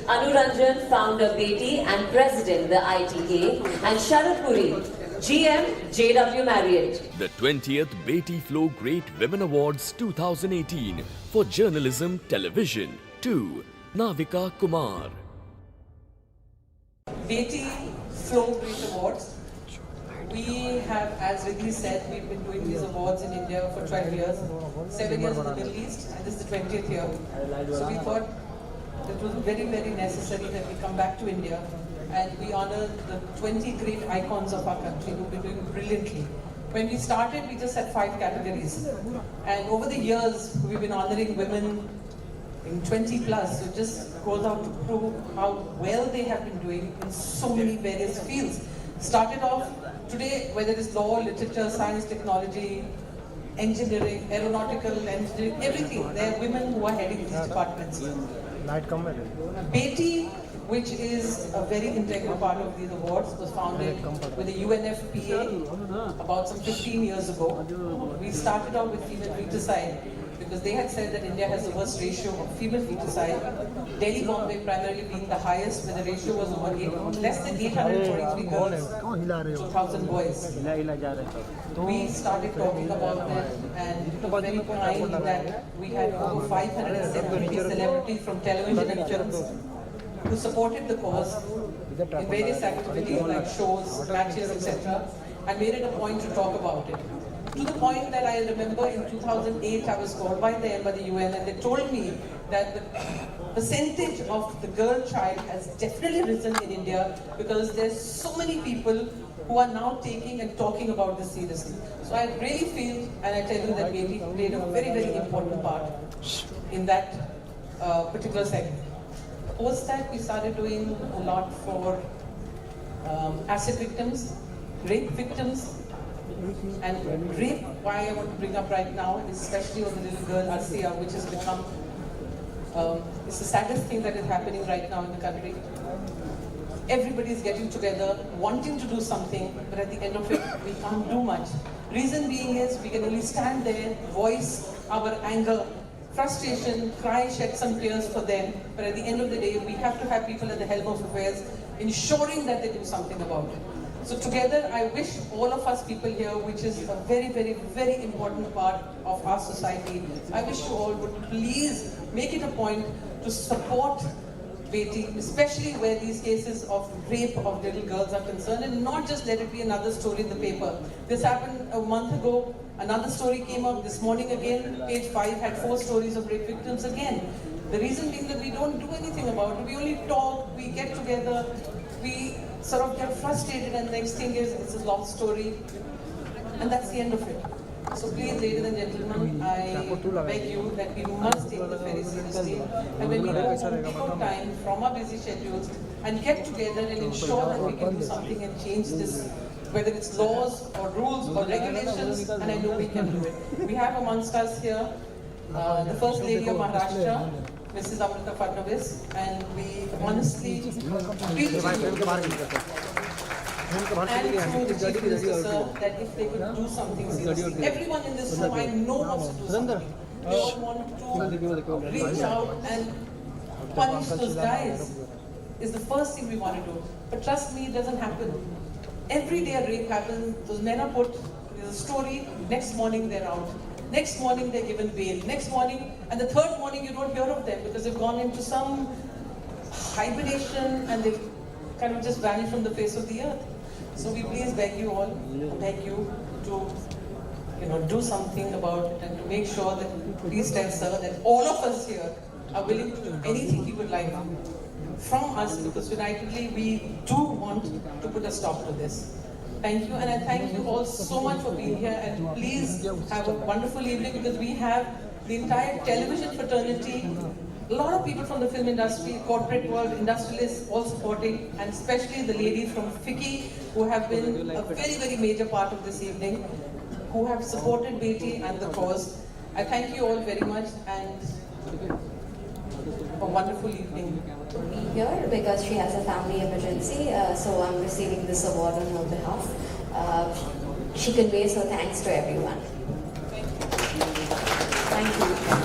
Anuranjan, founder Beti and president the ITA, and Sharad Puri, GM JW Marriott. The 20th Beti Flow Great Women Awards 2018 for Journalism Television to Navika Kumar. Beti Flow Great Awards. We have, as Riddhi said, we've been doing these awards in India for 12 years, 7 years in the Middle East, and this is the 20th year. So we thought it was very, very necessary that we come back to India and we honor the 20 great icons of our country who've been doing brilliantly. When we started, we just had 5 categories. And over the years, we've been honoring women in 20 plus. So it just goes out to prove how well they have been doing in so many various fields. Started off today, whether it's law, literature, science, technology, engineering, aeronautical engineering, everything. There are women who are heading these departments. Beti, which is a very integral part of these awards, was founded with the UNFPA about some 15 years ago. We started out with female feticide because they had said that India has the worst ratio of female feticide. Delhi, Bombay primarily being the highest, where the ratio was over less than 843 girls to 1,000 boys. We started talking about that, and it was very kind that we had over 570 celebrities from television and films who supported the cause in various activities like shows, matches, etc. and made it a point to talk about it. To the point that I remember in 2008 I was called by them, by the UN, and they told me that the percentage of the girl child has definitely risen in India because there's so many people who are now taking and talking about this seriously. So I really feel, and I tell you that Beti played a very, very important part in that particular segment. Post that, we started doing a lot for acid victims, rape victims, and rape, why I want to bring up right now, especially on the little girl Arsia, which has become, it's the saddest thing that is happening right now in the country. Everybody is getting together, wanting to do something, but at the end of it, we can't do much. Reason being is, we can only stand there, voice our anger, frustration, cry, shed some tears for them, but at the end of the day, we have to have people at the helm of affairs ensuring that they do something about it. So together, I wish all of us people here, which is a very, very, very important part of our society, I wish you all would please make it a point to support Beti, especially where these cases of rape of little girls are concerned, and not just let it be another story in the paper. This happened a month ago, another story came up this morning again, page 5 had 4 stories of rape victims again. The reason being that we don't do anything about it, we only talk, we get together, we sort of get frustrated, and the next thing is it's a long story, and that's the end of it. So please, ladies and gentlemen, I beg you that we must take this very seriously, and when we go home, take out time from our busy schedules and get together and ensure that we can do something and change this, whether it's laws or rules or regulations, and I know we can do it. We have amongst us here the First Lady of Maharashtra, Mrs. Amrita Fadnavis, and we honestly feel and through the Chief Minister, sir, that if they could do something seriously. Everyone in this room I know wants to do something. They all want to reach out and punish those guys. Is the first thing we want to do. But trust me, it doesn't happen. Every day a rape happens, those men are put, there's a story, next morning they're out. Next morning they're given bail. Next morning, and the third morning you don't hear of them because they've gone into some hibernation and they've kind of just vanished from the face of the earth. So we please beg you all, beg you to do something about it and to make sure that, please tell sir, that all of us here are willing to do anything he would like from us, because unitedly we do want to put a stop to this. Thank you, and I thank you all so much for being here, and please have a wonderful evening, because we have the entire television fraternity, a lot of people from the film industry, corporate world, industrialists, all supporting, and especially the ladies from FICCI who have been a very, very major part of this evening, who have supported Beti and the cause. I thank you all very much, and a wonderful evening. Here because she has a family emergency, so I'm receiving this award on her behalf. She conveys her thanks to everyone. Thank you.